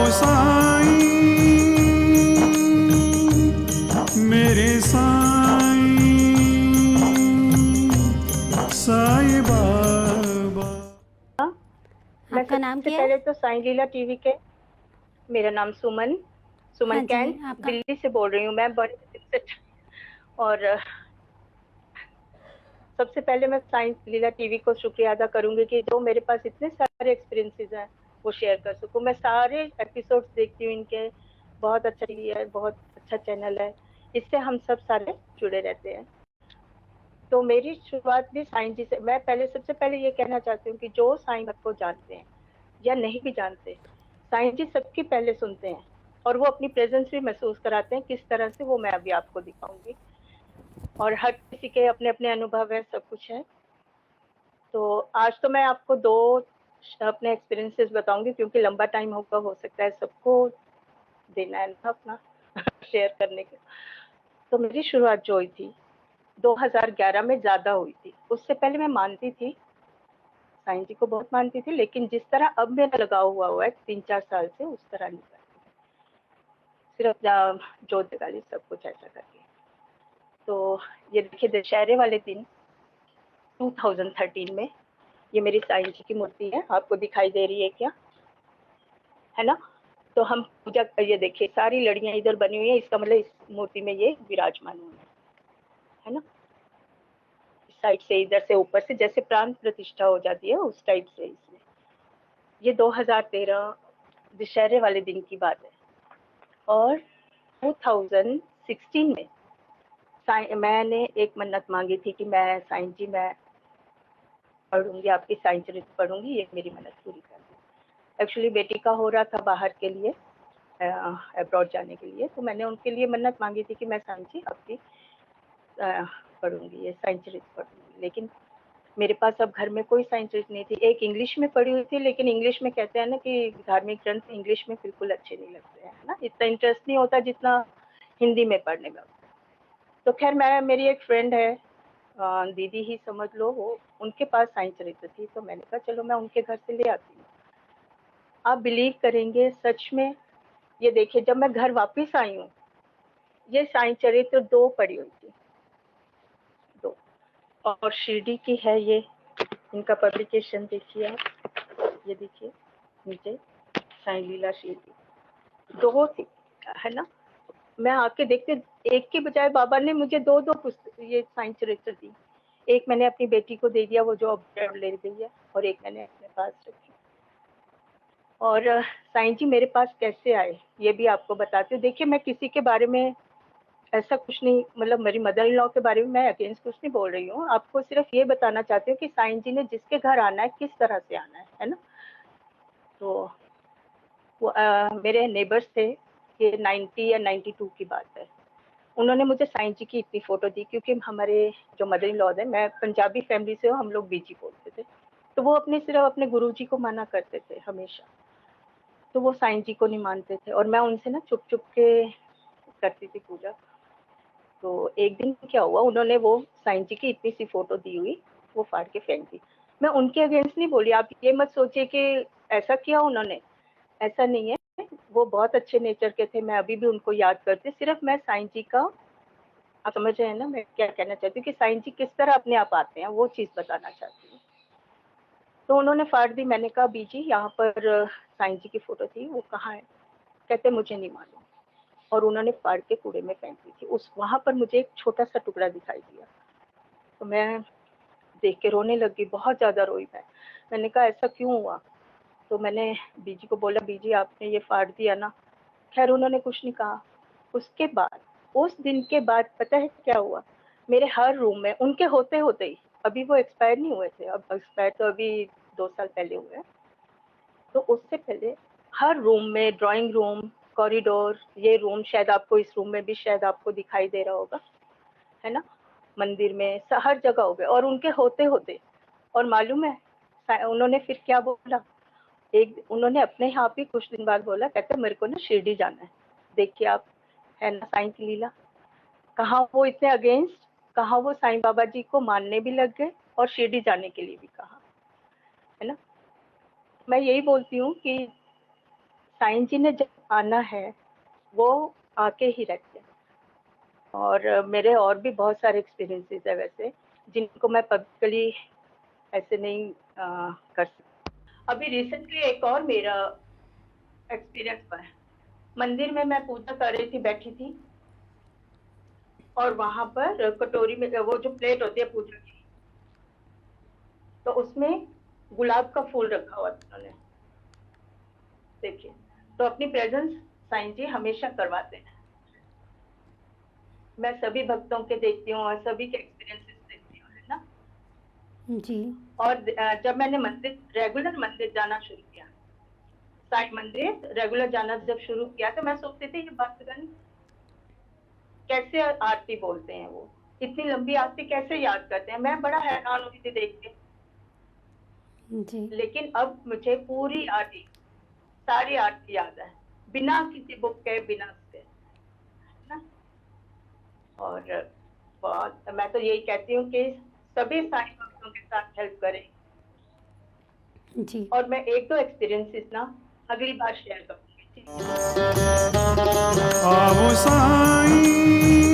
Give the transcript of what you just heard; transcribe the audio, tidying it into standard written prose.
साईं मेरे साईं साईं बाबा। मैं आपका नाम सबसे क्या है? पहले तो साईं लीला टीवी के, मेरा नाम सुमन हाँ सुमन जी, कैंट आपका दिल्ली से बोल रही हूँ मैं बड़े दिन से। और सबसे पहले मैं साईं लीला टीवी को शुक्रिया अदा करूंगी कि जो मेरे पास इतने सारे एक्सपीरियंसेस हैं वो शेयर कर सकूं। मैं सारे एपिसोड्स देखती हूँ इनके, बहुत अच्छा टीवी है, बहुत अच्छा चैनल है, इससे हम सब सारे जुड़े रहते हैं। तो मेरी शुरुआत भी साईं जी से। मैं पहले सबसे पहले ये कहना चाहती हूँ कि जो साईं बाबा को जानते हैं या नहीं भी जानते, साईं जी सबकी पहले सुनते हैं और वो अपनी प्रेजेंस भी महसूस कराते हैं। किस तरह से वो मैं अभी आपको दिखाऊंगी। और हर किसी के अपने अपने अनुभव है, सब कुछ है। तो आज तो मैं आपको दो अपने एक्सपीरियंसेस बताऊंगी क्योंकि लंबा टाइम होगा, हो सकता है सबको देना है ना अपना शेयर करने के। तो मेरी शुरुआत जो हुई थी 2011 में ज्यादा हुई थी। उससे पहले मैं मानती थी, साईं जी को बहुत मानती थी, लेकिन जिस तरह अब मेरा लगाव हुआ है 3-4 साल से, उस तरह नहीं करती। सिर्फ जोत जगा ली, सब कुछ ऐसा करके। तो ये देखिए दशहरे वाले दिन 2013 में ये मेरी साईं जी की मूर्ति है, आपको दिखाई दे रही है क्या? है ना? तो हम पूजा, ये देखिए सारी लड़ियां इधर बनी हुई है, इसका मतलब इस मूर्ति में ये विराजमान हुए है ना। इस साइड से, इधर से, ऊपर से जैसे प्राण प्रतिष्ठा हो जाती है उस टाइप से इसमें। ये 2013 दशहरे वाले दिन की बात है। और 2016 में मैंने एक मन्नत मांगी थी कि मैं साईं जी, मैं पढ़ूंगी आपकी साईं चरित्र पढ़ूंगी, ये मेरी मन्नत पूरी कर दी। एक्चुअली बेटी का हो रहा था बाहर के लिए, अब्रॉड जाने के लिए, तो मैंने उनके लिए मन्नत मांगी थी कि मैं साईं जी आपकी पढ़ूंगी, ये साईं चरित्र पढ़ूंगी। लेकिन मेरे पास अब घर में कोई साईं चरित्र नहीं थी। एक इंग्लिश में पढ़ी हुई थी, लेकिन इंग्लिश में कहते हैं ना कि धार्मिक ग्रंथ इंग्लिश में बिल्कुल अच्छे नहीं लगते हैं ना, इतना इंटरेस्ट नहीं होता जितना हिंदी में पढ़ने में। तो खैर मैं, मेरी एक फ्रेंड है, दीदी ही समझ लो, वो उनके पास साईं चरित्र थी, तो मैंने कहा चलो मैं उनके घर से ले आती हूँ। आप बिलीव करेंगे सच में, ये देखिए जब मैं घर वापस आई हूँ, ये साईं चरित्र 2 पढ़ी हुई थी, 2। और शिरडी की है ये, इनका पब्लिकेशन देखिए आप, ये देखिए नीचे साईं लीला शिरडी 2 थी, है ना। मैं आके देखते, एक के बजाय बाबा ने मुझे 2-2 पुस्तक ये साईं चरित्र दी। एक मैंने अपनी बेटी को दे दिया, वो जो अब ले गई है, और एक मैंने अपने पास रखी। और साईं जी मेरे पास कैसे आए ये भी आपको बताती हूँ। देखिए मैं किसी के बारे में ऐसा कुछ नहीं, मतलब मेरी मदर इन लॉ के बारे में मैं अगेंस्ट कुछ नहीं बोल रही हूँ, आपको सिर्फ ये बताना चाहती हूँ कि साईं जी ने जिसके घर आना है किस तरह से आना है ना। तो वो मेरे नेबर्स थे, ये 90 या 92 की बात है। उन्होंने मुझे साईं जी की इतनी फोटो दी, क्योंकि हमारे जो मदर इन लॉ है, मैं पंजाबी फैमिली से हूँ, हम लोग बीजी बोलते थे, तो वो अपने सिर्फ अपने गुरु जी को माना करते थे हमेशा। तो वो साईं जी को नहीं मानते थे, और मैं उनसे ना चुप चुप के करती थी पूजा। तो एक दिन क्या हुआ, उन्होंने वो साईं जी की इतनी सी फोटो दी हुई, वो फाड़ के फेंक दी। मैं उनके अगेंस्ट नहीं बोली, आप ये मत सोचिए कि ऐसा किया उन्होंने, ऐसा नहीं है। वो बहुत अच्छे नेचर के थे, मैं अभी भी उनको याद करती। सिर्फ मैं साईं जी का, आप समझ रहे हैं ना मैं क्या कहना चाहती हूँ, कि साईं जी किस तरह अपने आप आते हैं, वो चीज बताना चाहती हूँ। तो उन्होंने फाड़ दी। मैंने कहा बीजी यहाँ पर साईं जी की फोटो थी, वो कहाँ है? कहते मुझे नहीं मालूम। और उन्होंने फाड़ के कूड़े में फेंक दी थी। उस वहां पर मुझे एक छोटा सा टुकड़ा दिखाई दिया, तो मैं देख के रोने लगी, बहुत ज्यादा रोई मैं। मैंने कहा ऐसा क्यों हुआ? तो मैंने बीजी को बोला, बीजी आपने ये फाड़ दिया ना। खैर उन्होंने कुछ नहीं कहा। उसके बाद, उस दिन के बाद पता है क्या हुआ, मेरे हर रूम में, उनके होते होते ही, अभी वो एक्सपायर नहीं हुए थे, अब एक्सपायर तो अभी 2 साल पहले हुए हैं, तो उससे पहले हर रूम में, ड्राइंग रूम, कॉरिडोर, ये रूम, शायद आपको इस रूम में भी शायद आपको दिखाई दे रहा होगा, है ना, मंदिर में, हर जगह हो गए, और उनके होते होते। और मालूम है उन्होंने फिर क्या बोला? एक उन्होंने अपने यहाँ पे कुछ दिन बाद बोला, कहते मेरे को ना शिरडी जाना है। देखिए आप, है ना साईं की लीला, कहाँ वो इतने अगेंस्ट, कहाँ वो साईं बाबा जी को मानने भी लग गए और शिरडी जाने के लिए भी कहा, है ना। मैं यही बोलती हूँ कि साईं जी ने जब आना है, वो आके ही रहते हैं। और मेरे और भी बहुत सारे एक्सपीरियंसेस है वैसे, जिनको मैं पब्लिकली ऐसे नहीं कर सकती। अभी रिसेंटली एक और मेरा एक्सपीरियंस हुआ है। मंदिर में मैं पूजा कर रही थी, बैठी थी, और वहां पर कटोरी में वो जो प्लेट होती है पूजा की, तो उसमें गुलाब का फूल रखा हुआ था उन्होंने। देखिए, तो अपनी प्रेजेंस साईं जी हमेशा करवाते हैं। मैं सभी भक्तों के देखती हूँ और सभी के एक्सपीरियंसेस देखती हूँ, है ना। जी। और जब मैंने रेगुलर मंदिर जाना शुरू किया, साईं मंदिर रेगुलर जाना जब शुरू किया, तो मैं सोचती थी ये भक्तगण कैसे आरती बोलते हैं, वो इतनी लंबी आरती कैसे याद करते हैं। मैं बड़ा हैरान हुई थी देख के। जी। लेकिन अब मुझे पूरी आरती, सारी आरती याद है, बिना किसी बुक के, बिना उसके, है ना। और बहुत, मैं तो यही कहती हूँ कि सभी साईं भक्तों के साथ हेल्प करें। जी। और मैं एक दो एक्सपीरियंसेस ना अगली बार शेयर करूंगी। आओ साईं